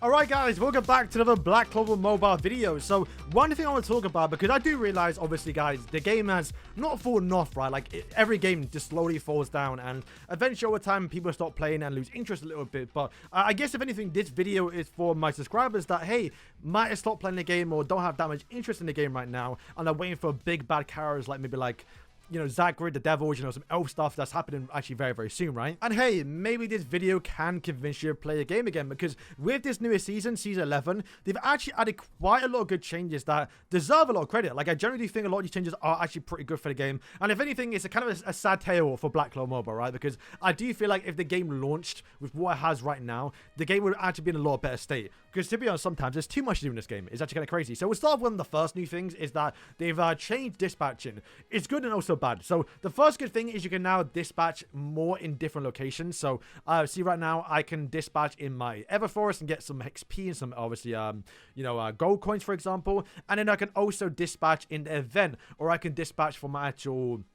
Alright guys, welcome back to another Black Clover mobile video. So one thing I want to talk about, because I do realize obviously guys, the game has not fallen off, right? Like every game just slowly falls down, and eventually over time people stop playing and lose interest a little bit. But I guess if anything, this video is for my subscribers that, hey, might have stopped playing the game or don't have that much interest in the game right now, and are waiting for big bad characters like maybe like, you know, Zachary, the Devils, you know, some elf stuff that's happening actually very, very soon, right? And hey, maybe this video can convince you to play the game again, because with this newest season, Season 11, they've actually added quite a lot of good changes that deserve a lot of credit. Like, I generally think a lot of these changes are actually pretty good for the game. And if anything, it's a kind of a sad tale for Black Clover Mobile, right? Because I do feel like if the game launched with what it has right now, the game would actually be in a lot better state. Because to be honest, sometimes there's too much to do in this game. It's actually kind of crazy. So we'll start with one of the first new things is that they've changed dispatching. It's good and also bad. So the first good thing is you can now dispatch more in different locations. So see right now I can dispatch in my Everforest and get some XP and some obviously you know, gold coins, for example. And then I can also dispatch in the event, or I can dispatch for my actual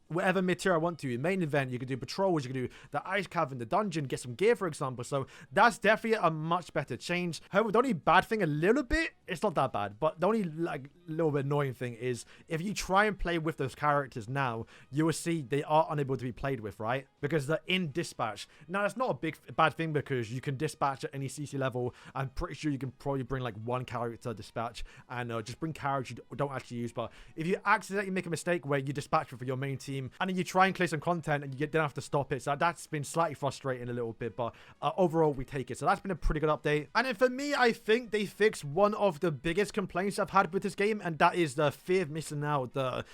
whatever material I want to. In main event, you can do patrols, you can do the ice cavern, the dungeon, get some gear, for example. So that's definitely a much better change. However, the only bad thing a little bit, it's not that bad, but the only like little bit annoying thing is if you try and play with those characters now, you will see they are unable to be played with, right? Because they're in dispatch. Now, that's not a bad thing, because you can dispatch at any CC level. I'm pretty sure you can probably bring like one character dispatch and just bring characters you don't actually use. But if you accidentally make a mistake where you dispatch for your main team, and then you try and clear some content and you then have to stop it. So that's been slightly frustrating a little bit, but overall we take it. So that's been a pretty good update. And then for me, I think they fixed one of the biggest complaints I've had with this game, and that is the fear of missing out, the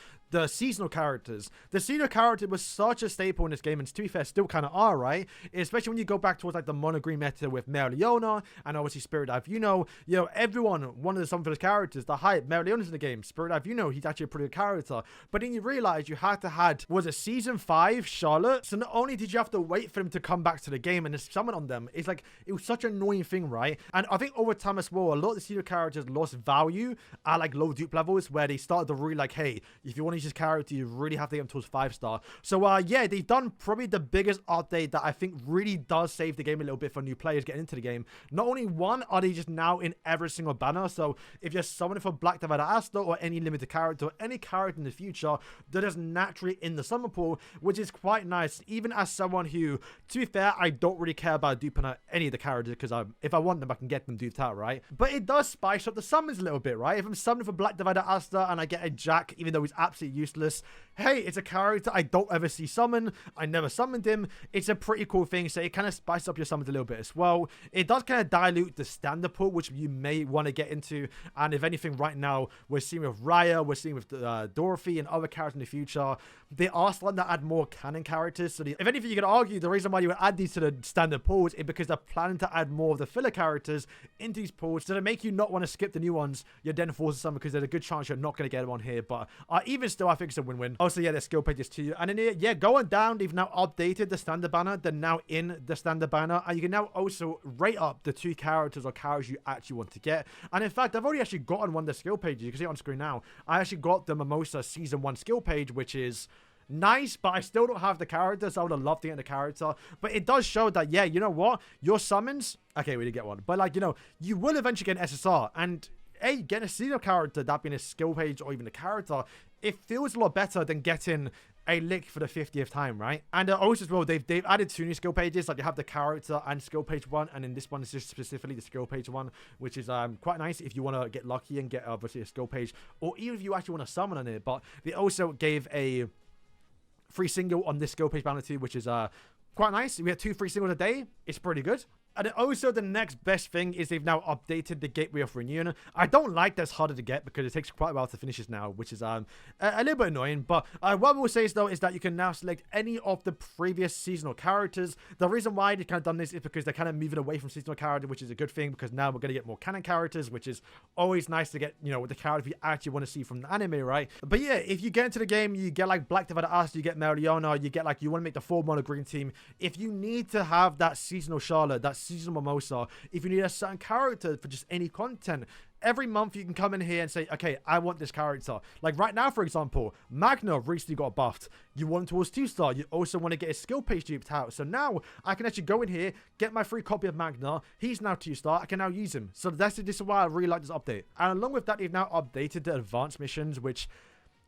seasonal characters. The seasonal character was such a staple in this game, and to be fair, still kind of are, right? Especially when you go back towards like the mono green meta with Leona and obviously Spirit Dive. You know, everyone wanted some of those characters. The hype, Leona's in the game. Spirit Dive, he's actually a pretty good character. But then you realize you had to had, was it Season 5 Charlotte? So not only did you have to wait for them to come back to the game and summon on them, it's like, it was such an annoying thing, right? And I think over time as well, a lot of the seasonal characters lost value at like low dupe levels, where they started to really like, hey, if you want to use character, you really have to get them towards 5-star. So yeah, they've done probably the biggest update that I think really does save the game a little bit for new players getting into the game. Not only one, are they just now in every single banner. So if you're summoning for Black Divided Asta or any limited character or any character in the future, they're just naturally in the summon pool, which is quite nice. Even as someone who, to be fair, I don't really care about duping out any of the characters, because if I want them, I can get them duped out, right? But it does spice up the summons a little bit, right? If I'm summoning for Black Divided Asta and I get a Jack, even though he's absolutely useless, hey, it's a character I don't ever see summon. I never summoned him. It's a pretty cool thing. So it kind of spices up your summons a little bit as well. It does kind of dilute the standard pool, which you may want to get into. And if anything, right now, we're seeing with Raya, we're seeing with Dorothy and other characters in the future, they are starting to add more canon characters. So if anything, you could argue the reason why you would add these to the standard pools is because they're planning to add more of the filler characters into these pools, so to make you not want to skip the new ones you're then forced to summon, because there's a good chance you're not going to get them on here. But even still, I think it's a win-win. Also, yeah, there's skill pages too. And then, yeah, going down, they've now updated the standard banner. They're now in the standard banner. And you can now also rate up the 2 characters or characters you actually want to get. And in fact, I've already actually gotten one of the skill pages. You can see it on screen now. I actually got the Mimosa Season 1 skill page, which is nice, but I still don't have the character, so I would have loved to get the character. But it does show that, yeah, you know what? Your summons, okay, we did get one. But, like, you know, you will eventually get an SSR. And, hey, getting a seasonal character, that being a skill page or even a character, it feels a lot better than getting a lick for the 50th time, right? And also as well, they've added 2 new skill pages. Like, you have the character and skill page 1, and then this one is just specifically the skill page 1, which is quite nice if you want to get lucky and get obviously a skill page, or even if you actually want to summon on it. But they also gave a free single on this skill page banner too, which is quite nice. We have 2 free singles a day. It's pretty good. And then also the next best thing is they've now updated the Gateway of Reunion. I don't like that's harder to get, because it takes quite a while to finish this now, which is a little bit annoying. But what I will say is, though, is that you can now select any of the previous seasonal characters. The reason why they kind of done this is because they're kind of moving away from seasonal character, which is a good thing, because now we're going to get more canon characters, which is always nice to get, you know, the character you actually want to see from the anime, right? But yeah, if you get into the game, you get like Black Divided Asta, you get Leona, you get like, you want to make the 4 mono green team. If you need to have that seasonal Charlotte, that seasonal Mimosa, if you need a certain character for just any content, every month you can come in here and say, okay, I want this character. Like right now, for example, Magna recently got buffed. You want towards 2-star. You also want to get a skill page duped out. So now I can actually go in here, get my free copy of Magna. He's now 2-star. I can now use him. So this is why I really like this update. And along with that, they've now updated the advanced missions, which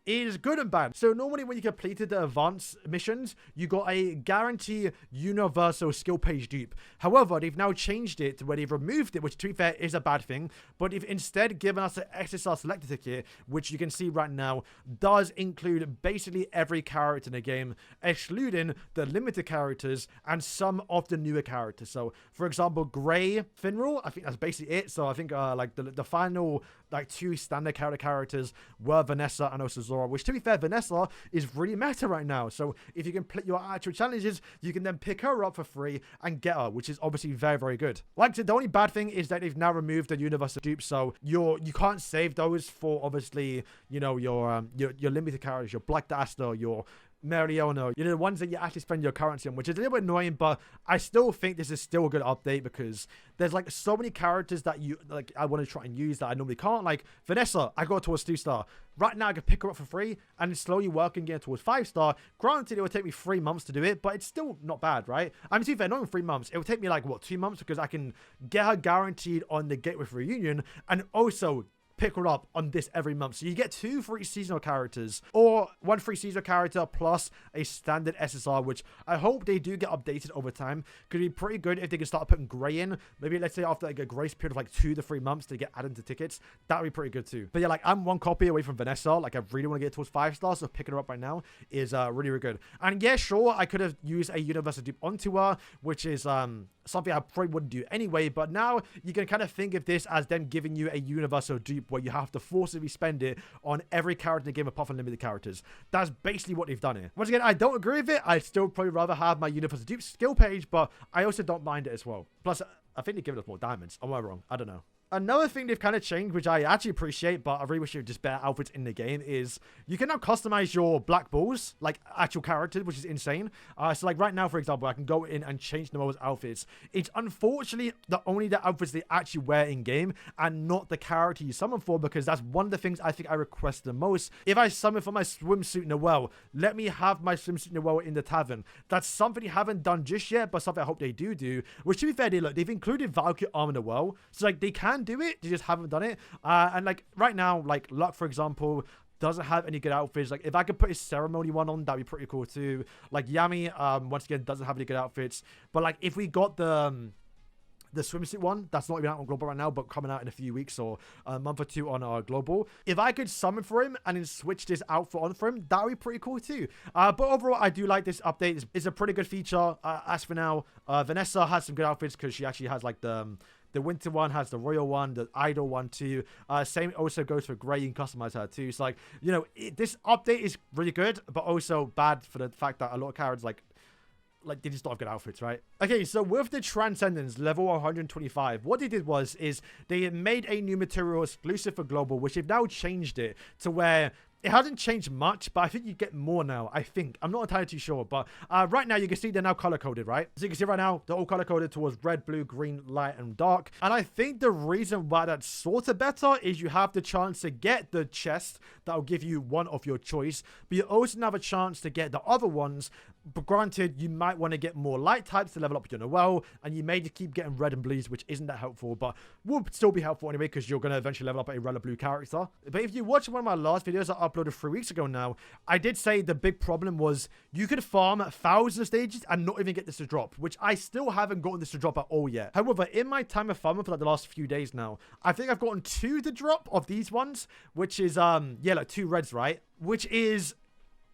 is good and bad. So normally when you completed the advanced missions, you got a guarantee universal skill page dupe. However, they've now changed it to where they've removed it, which to be fair is a bad thing, but they've instead given us an SSR selector ticket, which you can see right now does include basically every character in the game, excluding the limited characters and some of the newer characters. So for example, Grey Finral, I think that's basically it. So I think like the final like 2 standard characters were Vanessa and also Zora, which to be fair, Vanessa is really meta right now. So if you complete your actual challenges, you can then pick her up for free and get her, which is obviously very, very good. Like I said, the only bad thing is that they've now removed the universal dupes, so you can't save those for obviously, you know, your limited characters, your Black Daster, your Mariona, you know, the ones that you actually spend your currency on, which is a little bit annoying, but I still think this is still a good update because there's like so many characters that you like I want to try and use that I normally can't. Like Vanessa, I got towards 2-star. Right now I can pick her up for free and slowly work and get towards 5-star. Granted, it will take me 3 months to do it, but it's still not bad, right? I mean, to be fair, not even 3 months. It will take me like what, 2 months, because I can get her guaranteed on the Gateway for Reunion and also pick her up on this every month. So you get 2 free seasonal characters, or 1 free seasonal character plus a standard SSR, which I hope they do get updated over time. Could be pretty good if they can start putting Grey in. Maybe let's say after like a grace period of like 2 to 3 months to get added to tickets. That would be pretty good too. But yeah, like I'm 1 copy away from Vanessa. Like I really want to get towards 5-star, so picking her up right now is really, really good. And yeah, sure, I could have used a universal dupe onto her, which is something I probably wouldn't do anyway, but now you can kind of think of this as them giving you a universal dupe where you have to forcibly spend it on every character in the game apart from limited characters. That's basically what they've done here. Once again, I don't agree with it. I'd still probably rather have my universal dupe skill page, but I also don't mind it as well. Plus, I think they've given us more diamonds. Am I wrong? I don't know. Another thing they've kind of changed, which I actually appreciate, but I really wish you just better outfits in the game, is you can now customize your black balls, like actual characters, which is insane. So like right now, for example, I can go in and change the most outfits. It's unfortunately only the outfits they actually wear in game and not the character you summon for, because that's one of the things I think I request the most. If I summon for my swimsuit Noelle, let me have my swimsuit Noelle in the tavern. That's something you haven't done just yet, but something I hope they do. Which to be fair, they've included Valkyrie armor Noelle, so like they can do it, they just haven't done it. And like right now, like Luck, for example, doesn't have any good outfits. Like if I could put his ceremony one on, that'd be pretty cool too. Like Yami, once again, doesn't have any good outfits. But like if we got the swimsuit one, that's not even out on global right now, but coming out in a few weeks or a month or 2 on our global, if I could summon for him and then switch this outfit on for him, that would be pretty cool too. But overall, I do like this update. It's a pretty good feature. As for now, Vanessa has some good outfits because she actually has like the winter one, has the royal one, the idol one too. Same also goes for Grey. You can customize her too. So like, you know, this update is really good, but also bad for the fact that a lot of characters like they just don't have good outfits, right? Okay, so with the Transcendence level 125, what they did is they made a new material exclusive for global, which they've now changed it to where it hasn't changed much, but I think you get more now, I think. I'm not entirely too sure, but right now you can see they're now color-coded, right? So you can see right now, they're all color-coded towards red, blue, green, light, and dark. And I think the reason why that's sort of better is you have the chance to get the chest that will give you one of your choice, but you also have a chance to get the other ones. But granted, you might want to get more light types to level up your Noelle, and you may just keep getting red and blues, which isn't that helpful, but will still be helpful anyway, because you're going to eventually level up a red or blue character. But if you watch one of my last videos I uploaded 3 weeks ago now, I did say the big problem was you could farm thousands of stages and not even get this to drop, which I still haven't gotten this to drop at all yet. However, in my time of farming for like the last few days now, I think I've gotten 2 to drop of these ones, which is, yeah, like 2 reds, right? Which is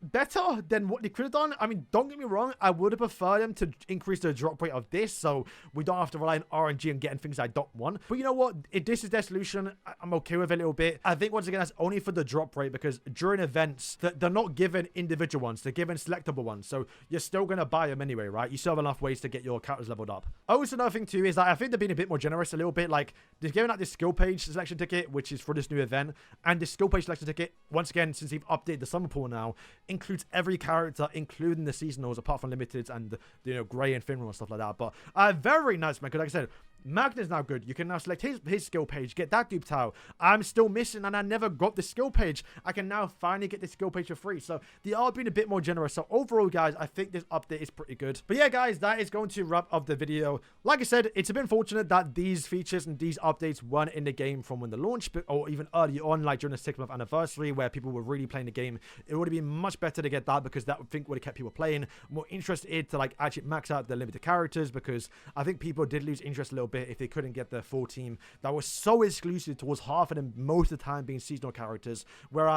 better than what they could have done. I mean, don't get me wrong, I would have preferred them to increase the drop rate of this, so we don't have to rely on RNG and getting things I don't want. But you know what? If this is their solution, I'm okay with it a little bit. I think, once again, that's only for the drop rate, because during events, they're not given individual ones, they're given selectable ones, so you're still going to buy them anyway, right? You still have enough ways to get your characters leveled up. Also, another thing too is that I think they're being a bit more generous a little bit. Like, they're giving out this skill page selection ticket, which is for this new event, and this skill page selection ticket, once again, since they've updated the summer pool now, includes every character, including the seasonals, apart from limiteds and, you know, Grey and Finral and stuff like that. But very nice, man, because like I said, Magnus now good. You can now select his skill page, get that duped out. I'm still missing and I never got the skill page. I can now finally get the skill page for free. So they are being a bit more generous. So overall, guys, I think this update is pretty good. But yeah, guys, that is going to wrap up the video. Like I said, it's a bit unfortunate that these features and these updates weren't in the game from when the launch, or even early on, like during the 6-month anniversary where people were really playing the game. It would have been much better to get that, because that would have kept people playing, more interested to like actually max out the limited characters, because I think people did lose interest a little bit if they couldn't get the full team that was so exclusive towards half of them most of the time being seasonal characters. Where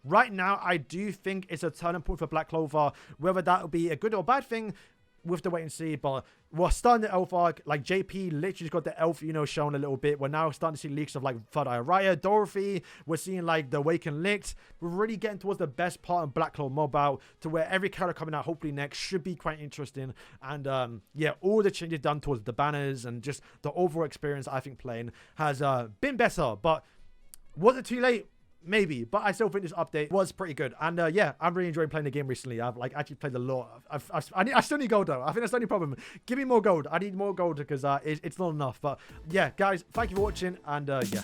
right now I do think it's a turning point for Black Clover. Whether that will be a good or bad thing, we'll have to wait and see. But we're starting the elf arc. Like JP literally just got the elf, you know, shown a little bit. We're now starting to see leaks of like Third Eye Raya, Dorothy. We're seeing like the Awakened Licked. We're really getting towards the best part of Black Clover Mobile, to where every character coming out hopefully next should be quite interesting. And yeah, all the changes done towards the banners and just the overall experience, I think playing has been better. But was it too late? Maybe, but I still think this update was pretty good. And yeah, I'm really enjoying playing the game recently. I've like actually played a lot. I still need gold though. I think that's the only problem. Give me more gold. I need more gold, because it's not enough. But yeah, guys, thank you for watching, and yeah.